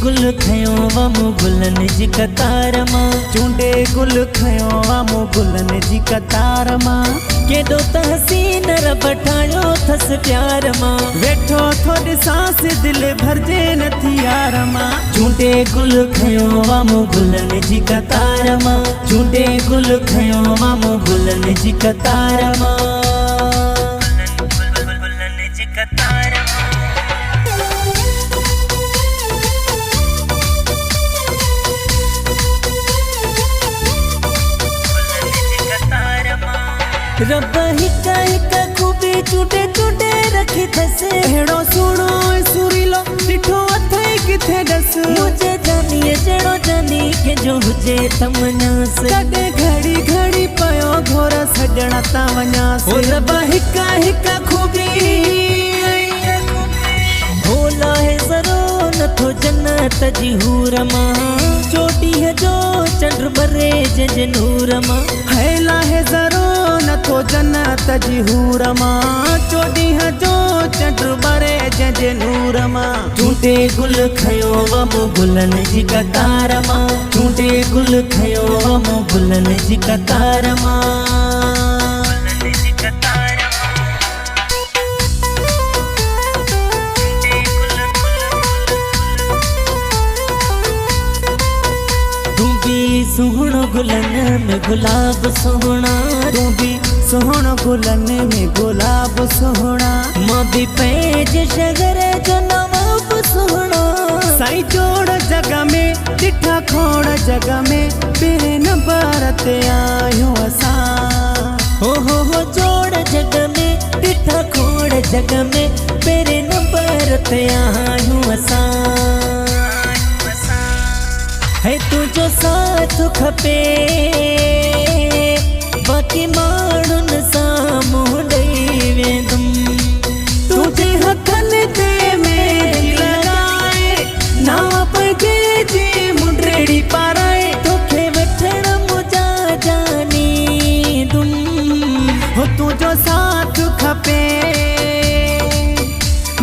गुल खयो वमु गुलन जी कतार मां, चूंडे गुल खयो वमु गुलन जी कतार मां, केॾो त हसीन रब ठाहियो थस प्यार मां, वेठो थो ॾिसांस दिल भरजे नथी यार मां। चूंडे गुल खयो वमु गुलन जी कतार मां, चूंडे गुल खयो वमु गुलन जी कतार मां, गुलन जी कतार मां। रब हिक हिक खूबी चूंडे चूंडे रखी थस, अहिड़ो सुहिणो सुरीलो ॾिठो अथई किथे ॾस, मुझे जानीए जहिड़ो जानी कंहिंजो हुजे तमन्यास, कॾहिं घड़ी घड़ी पयो घोर सॼण तां वञास। ओ रब हिक हिक खूबी भोला है ज़रो नथो जन्नत जी हूर मां, चोटीह जो चंड बरे जंहिंजे नूर मां, हैला है ज़रो नथो जन्नत जी हूर मां, चोॾींह जो चंड बरे जंहिंजे नूर मां। चूंडे गुल खयो वमु गुलन जी कतार मां, चूंडे गुल खयो वमु गुलन जी कतार मां, गुलन जी कतार सुहणो गुलन में गुलाब सोहना, तू भी सोहणो गुलन में गुलाब सोहना, मां भी पैज शगर जो नवाब सोहना, साईं जोड़ जग में ॾिठा खोड़ जग में पहिरें नंबर ते आहियूं असां। हो जोड़ जग में ॾिठा खोड़ जग में पहिरें नंबर ते आहियूं असां, है तुझो साथ खपे बाक़ी माण्हुनि साम्हूं ॾेई वेंदुम, तुझे हथनि ते मेहंदी लॻाए नाप जी मुंडड़ी पाराए, तोखे वठण मुंहिंजा जानी दुम, हो तुझो साथ खपे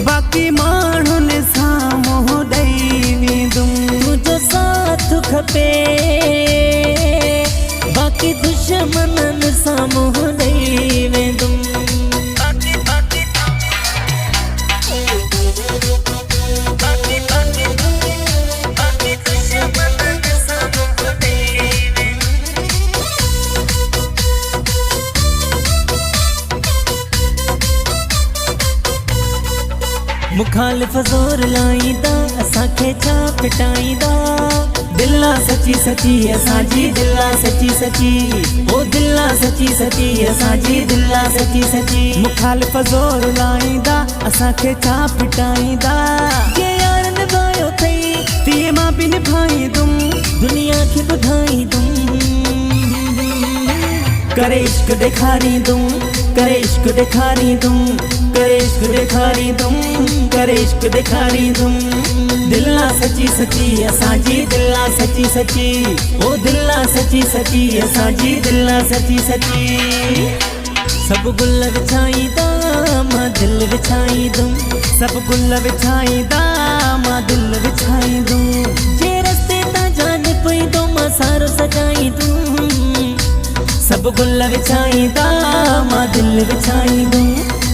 बाक़ी माण्हुनि साम्हूं ॾेई वेंदुम, तुझो साथ खपे बाक़ी दुश्मननि साम्हूं ॾेई वेंदुम, मुखालिफ़ ज़ोर लाईंदा असांखे छा फिटाईंदा, दिला सची सची असांजी दिला सची सची, ओ दिला सची सची असांजी दिला सची सची, मुखालिफ़ ज़ोर लाईंदा असांखे छा फिटाईंदा, जे यार निभायो अथई तीअं मां बि निभाईंदुम, दुनिया खे ॿुधाईंदुम, करे इश्क ॾेखारींदुम, करे इश्क ॾेखारींदुम, करे इश्क ॾेखारींदुम, करे इश्क ॾेखारींदुम, दिला सची सची असांजी दिला सची सची, ओ दिला सची सची असांजी दिला सची सची, सभु गुल विछाईंदा मां दिल विछाईंदुम, सभु गुल विछाईंदा मां दिल विछाईंदुम, जे रस्ते तां जान पईंदो मां सारो सजाईंदुम, सभु गुल विछाईंदा मां दिल विछाईंदुम,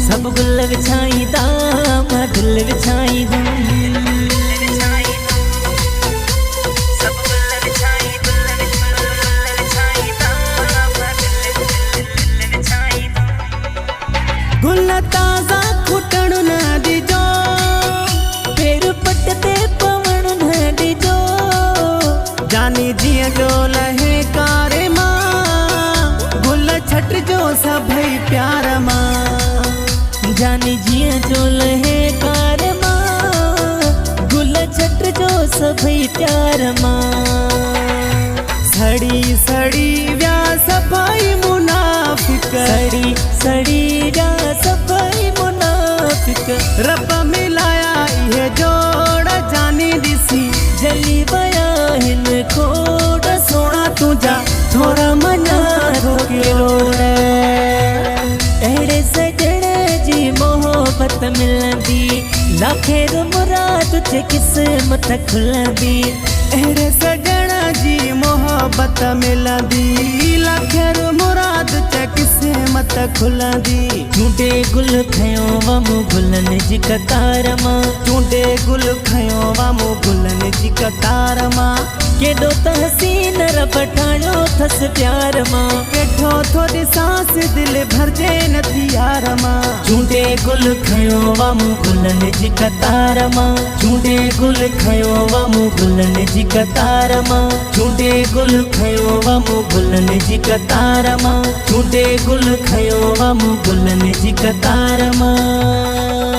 सभु गुल विछाईंदा मां दिल विछाईंदुम, गुल ताज़ा खुटण न ॾिजो, पेर पट ते पवण न ॾिजो, जानी जीअं जो लहे कारे मां, गुल छटिजो सभई प्यार मां, जानी जीअं जो लहे कार मां, गुल छटिजो सभई प्यार मां, सड़ी सड़ी विया सभई मुनाफ़िक, सड़ी सड़ी विया सभई मुनाफ़िक, रब मिलाया इहे जोड़ जानी ॾिसी, जली विया हिन खोड़ सोना तुंहिंजा थोरा मञा रोड़, अहिड़े सजण जी मोहबत मिलंदी लाखेर मुराद चे किस्मत खुलंदी अहिड़े सॼण जी मोहबत मिलंदी लाखेर मुराद चे किस्मत खुलंदी चूंडे गुल खयो वमु गुलन जी कतार मां चूंडे गुल खयो वमु गुलन जी कतार मां केॾो त हसीन रब ठाहियो थस प्यार मां वेठो थोड़ी सांस दिल भरजे नथी यार मां चूंडे गुल खयो वमु गुलन जी कतार मां चूंडे गुल खयो वमु गुलन जी कतार मां चूंडे गुल खयो वमु गुलन जी कतार मां चूंडे गुल खयो वमु गुलन जी कतार मां।